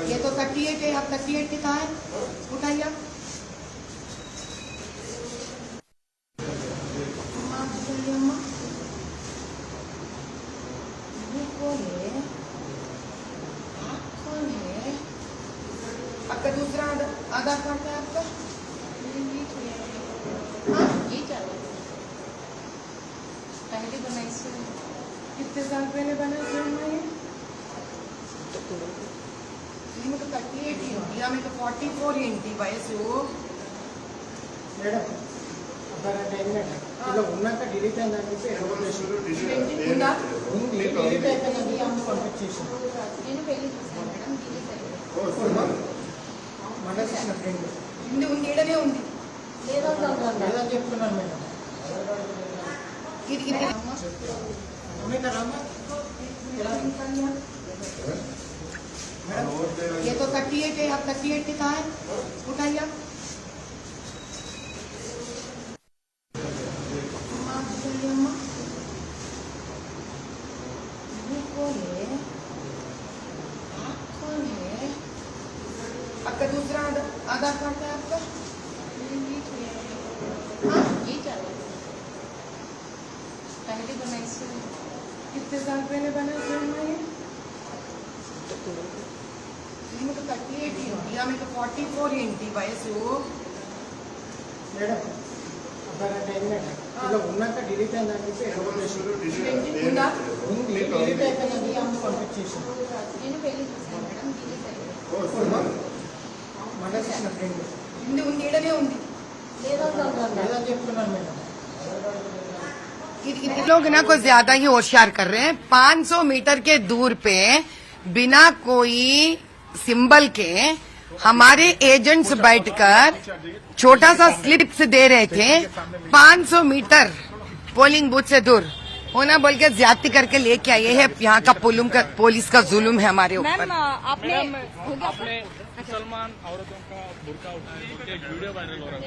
ये तो 38 है, आप 38 के कहाँ है? उठाइए आपका दूसरा आधार कार्ड है आपका? ये चलो पहले बनाई से कितने साल पहले बना फिल्म ये तो 38 ही होगी, हमें तो 44 इंटी वयसु మేడం ఇలా ఉన్నాక డిలీట్ అయిందనేసి ఉందా? డిలీట్ అయిపోయిందని అమ్మ పంపించేసాను నేను పెళ్లి చేశాను మేడం డిలీట్ అయ్యింది మళ్ళీ చేసిన ఫ్రెండ్ ఉంది ఈడనే ఉంది లేదని చెప్తున్నాను మేడం ఇది मैडम ये तो 38 है, आप 38 के कहाँ है? उठाइए आपका दूसरा आधार कार्ड है आपका? ये चलो पहले बनाई से कितने साल पहले बना फिल्म ये तो 38 ही होगी, हमें तो 44 इंटी वयसु మేడం ఇలా ఉన్నాక డిలీట్ అయిందనేసి ఉందా? డిలీట్ అయిపోయిందని అమ్మ పంపించేసాను నేను పెళ్లి చేశాను మేడం డిలీట్ అయ్యింది మళ్ళీ చేసిన ఫ్రెండ్ ఉంది ఈడనే ఉంది లేదని చెప్తున్నాను మేడం लोग ना कुछ ज्यादा ही होशियार कर रहे हैं। 500 मीटर के दूर पे बिना कोई सिंबल के हमारे एजेंट्स बैठकर छोटा सा स्लिप्स दे रहे थे। 500 मीटर पोलिंग बूथ से दूर होना बोल के ज्यादती करके लेके आए हैं। यहाँ का पुलिस का जुल्म है हमारे ऊपर। आपने मुसलमान औरतों का बुर्का उठाए एक वीडियो वायरल हो रहा है।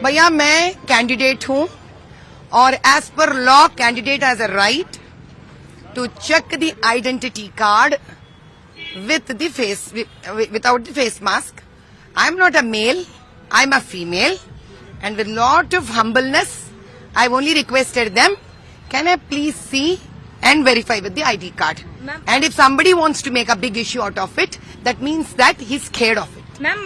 भैया मैं कैंडिडेट हूँ और as per law candidate has a right to check the identity card with the face without the face mask. I am not a male, I am a female, and with lot of humbleness I have only requested them, can I please see and verify with the ID card? And if somebody wants to make a big issue out of it, that means that he's scared of it. Ma'am